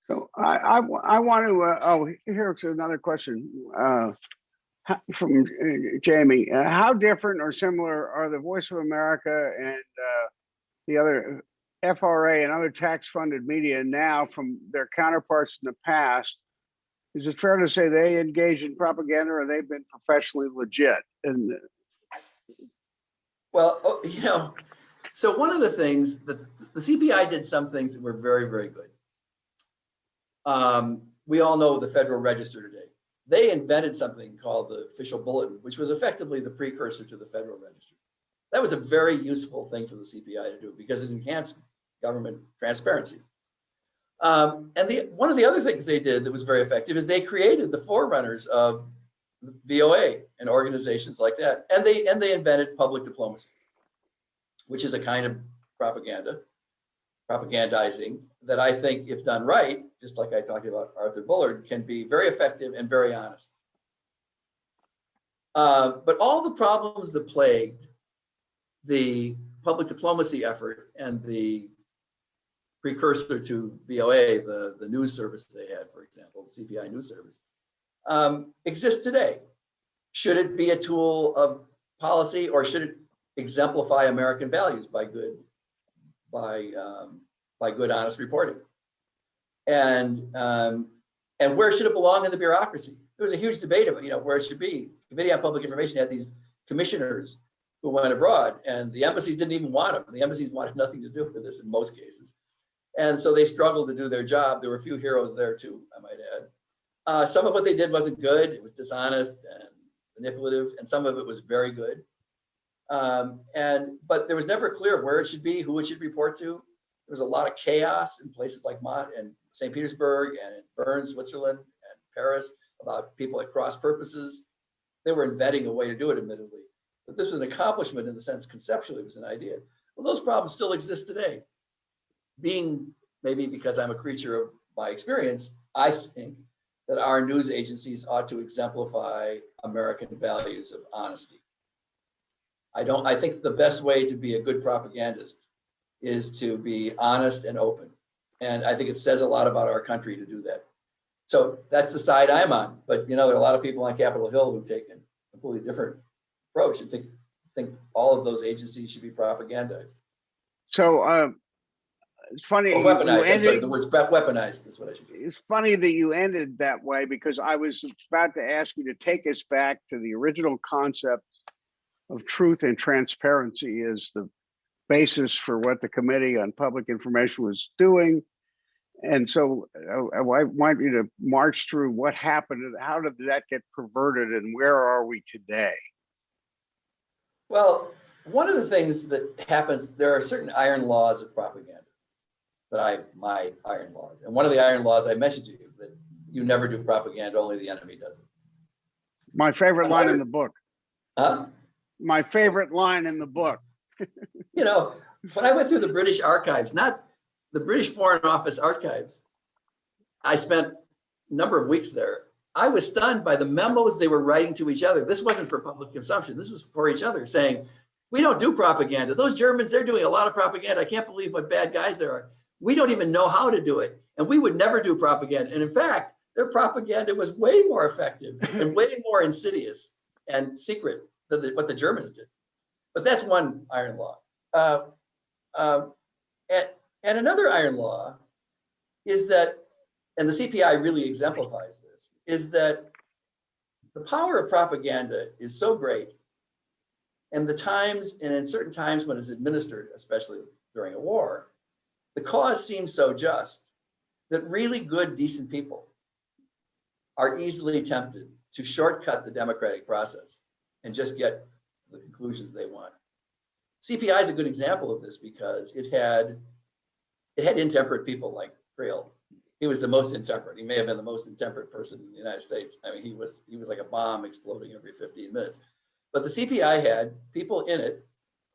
So I want to, here's another question from Jamie. How different or similar are the Voice of America and the other FRA and other tax-funded media now from their counterparts in the past? Is it fair to say they engage in propaganda, or they've been professionally legit? And well, so one of the things that the CPI did, some things that were very, very good. We all know the Federal Register today. They invented something called the Official Bulletin, which was effectively the precursor to the Federal Register. That was a very useful thing for the CPI to do because it enhanced government transparency. And one of the other things they did that was very effective is they created the forerunners of VOA and organizations like that. And they invented public diplomacy, which is a kind of propagandizing that I think, if done right, just like I talked about Arthur Bullard, can be very effective and very honest. But all the problems that plagued the public diplomacy effort and the precursor to VOA, the news service they had, for example, the CPI news service, exist today. Should it be a tool of policy, or should it exemplify American values by good, honest reporting? And where should it belong in the bureaucracy? There was a huge debate about, where it should be. The Committee on Public Information had these commissioners who went abroad, and the embassies didn't even want them. The embassies wanted nothing to do with this in most cases. And so they struggled to do their job. There were a few heroes there too, I might add. Some of what they did wasn't good. It was dishonest and manipulative, and some of it was very good. But there was never clear where it should be, who it should report to. There was a lot of chaos in places like St. Petersburg and in Bern, Switzerland, and Paris about people at cross purposes. They were inventing a way to do it, admittedly. But this was an accomplishment in the sense conceptually it was an idea. Well, those problems still exist today. Being, maybe because I'm a creature of my experience, I think that our news agencies ought to exemplify American values of honesty. I think the best way to be a good propagandist is to be honest and open. And I think it says a lot about our country to do that. So that's the side I'm on. But there are a lot of people on Capitol Hill who take a completely different approach and think all of those agencies should be propagandized. So it's funny. Or weaponized. I'm sorry, the word's weaponized is what I should say. It's funny that you ended that way, because I was about to ask you to take us back to the original concept of truth and transparency as the basis for what the Committee on Public Information was doing. And so I want you to march through what happened. How did that get perverted, and where are we today? Well, one of the things that happens, there are certain iron laws of propaganda my iron laws. And one of the iron laws I mentioned to you, that you never do propaganda, only the enemy does it. My favorite line in the book. Huh? My favorite line in the book. When I went through the British archives, not the British Foreign Office archives, I spent a number of weeks there. I was stunned by the memos they were writing to each other. This wasn't for public consumption. This was for each other, saying, we don't do propaganda. Those Germans, they're doing a lot of propaganda. I can't believe what bad guys there are. We don't even know how to do it. And we would never do propaganda. And in fact, their propaganda was way more effective and way more insidious and secret than what the Germans did. But that's one iron law. And another iron law is that, and the CPI really exemplifies this, is that the power of propaganda is so great, and in certain times when it's administered, especially during a war, the cause seems so just that really good, decent people are easily tempted to shortcut the democratic process and just get the conclusions they want. CPI is a good example of this because it had intemperate people like Creel. He was the most intemperate. He may have been the most intemperate person in the United States. I mean, he was like a bomb exploding every 15 minutes. But the CPI had people in it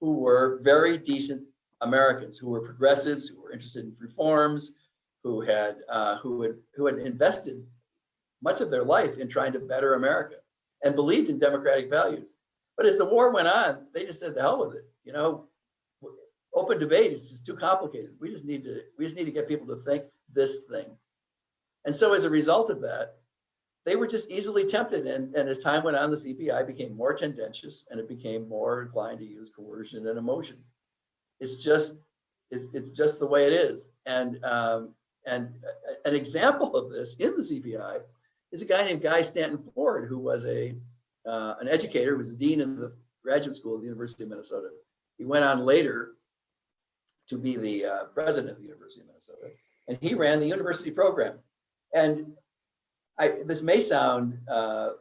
who were very decent Americans, who were progressives, who were interested in reforms, who had invested much of their life in trying to better America and believed in democratic values. But as the war went on, they just said, the hell with it. Open debate is just too complicated. We just need to get people to think this thing. And so as a result of that, they were just easily tempted. And as time went on, the CPI became more tendentious and it became more inclined to use coercion and emotion. It's just the way it is. And an example of this in the CPI is a guy named Guy Stanton Ford, who was an educator, who was the dean of the graduate school at the University of Minnesota. He went on later to be the president of the University of Minnesota, and he ran the university program. And this may sound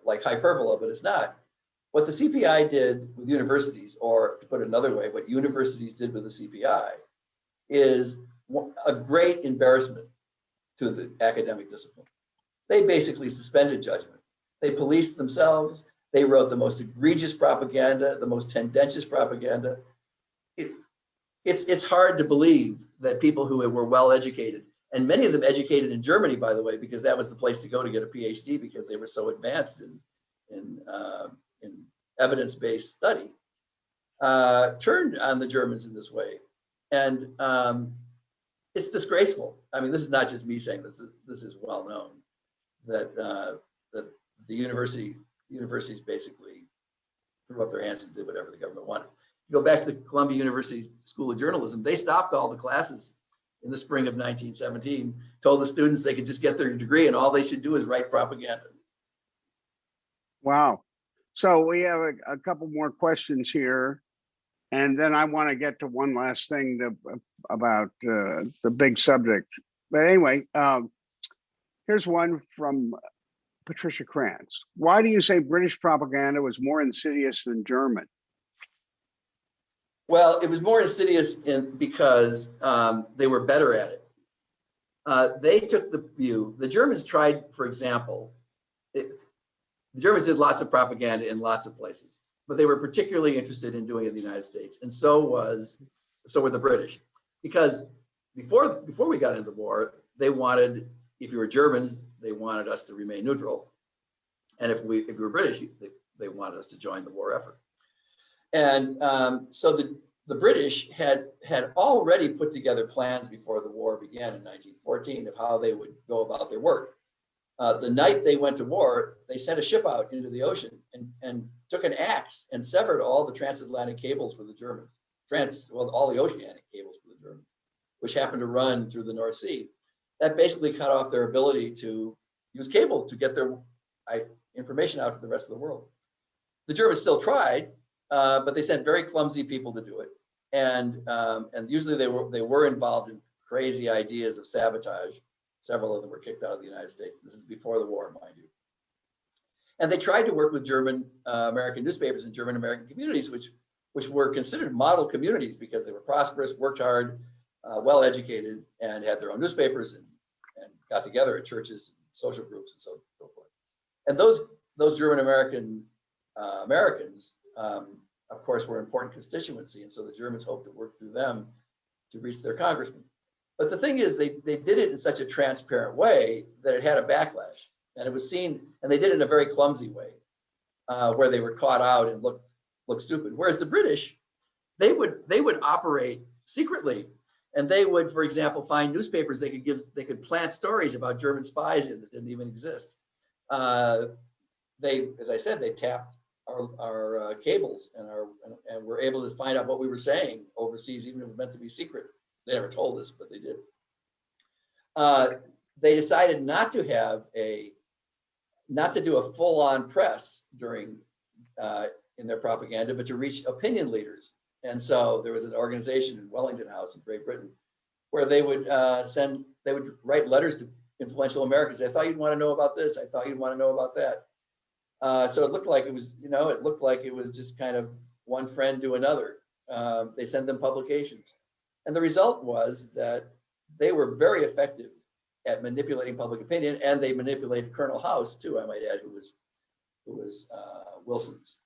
like hyperbole, but it's not. What the CPI did with universities, or to put it another way, what universities did with the CPI is a great embarrassment to the academic discipline. They basically suspended judgment. They policed themselves. They wrote the most egregious propaganda, the most tendentious propaganda. It's hard to believe that people who were well educated, and many of them educated in Germany, by the way, because that was the place to go to get a PhD because they were so advanced in evidence-based study, turned on the Germans in this way. And it's disgraceful. I mean, this is not just me saying this. This is well known that the universities basically threw up their hands and did whatever the government wanted. You go back to the Columbia University School of Journalism, they stopped all the classes in the spring of 1917, told the students they could just get their degree and all they should do is write propaganda. Wow. So we have a couple more questions here. And then I want to get to one last thing about the big subject. But anyway, here's one from Patricia Krantz. Why do you say British propaganda was more insidious than German? Well, it was more insidious because they were better at it. They took the view, the Germans tried, for example, the Germans did lots of propaganda in lots of places, but they were particularly interested in doing it in the United States. And so were the British. Because before we got into the war, they wanted, if you were Germans, they wanted us to remain neutral. And if we were British, they wanted us to join the war effort. And so the British had already put together plans before the war began in 1914 of how they would go about their work. The night they went to war, they sent a ship out into the ocean and took an axe and severed all the transatlantic cables for the Germans, all the oceanic cables for the Germans, which happened to run through the North Sea. That basically cut off their ability to use cable to get their information out to the rest of the world. The Germans still tried, but they sent very clumsy people to do it. And usually they were involved in crazy ideas of sabotage. Several of them were kicked out of the United States. This is before the war, mind you. And they tried to work with German American newspapers and German American communities, which were considered model communities because they were prosperous, worked hard, well educated, and had their own newspapers and got together at churches, social groups, and so forth. And those German American Americans, of course, were an important constituency, and so the Germans hoped to work through them to reach their congressmen. But the thing is, they did it in such a transparent way that it had a backlash, and it was seen, and they did it in a very clumsy way, where they were caught out and looked stupid. Whereas the British, they would operate secretly, and they would, for example, find newspapers they could plant stories about German spies in that didn't even exist. As I said, they tapped our cables and were able to find out what we were saying overseas, even if it was meant to be secret. They never told us, but they did. They decided not to do a full-on press in their propaganda, but to reach opinion leaders. And so there was an organization in Wellington House in Great Britain where they would write letters to influential Americans. I thought you'd want to know about this. I thought you'd want to know about that. So it looked like it was just kind of one friend to another. They sent them publications. And the result was that they were very effective at manipulating public opinion, and they manipulated Colonel House too, I might add, who was Wilson's,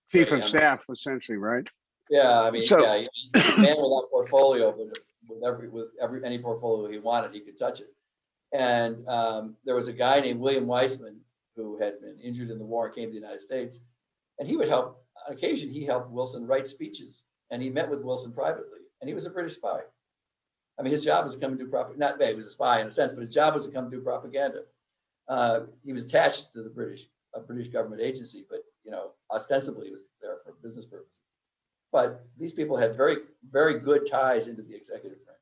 chief of staff, essentially, right? Yeah, I mean, man without portfolio, but with any portfolio he wanted, he could touch it. And there was a guy named William Weissman who had been injured in the war and came to the United States, and he would help. On occasion, he helped Wilson write speeches. And he met with Wilson privately, and he was a British spy. I mean, his job was to come and do propaganda. Not he was a spy in a sense, but his job was to come and do propaganda. He was attached to the British government agency, but ostensibly he was there for business purposes. But these people had very, very good ties into the executive branch.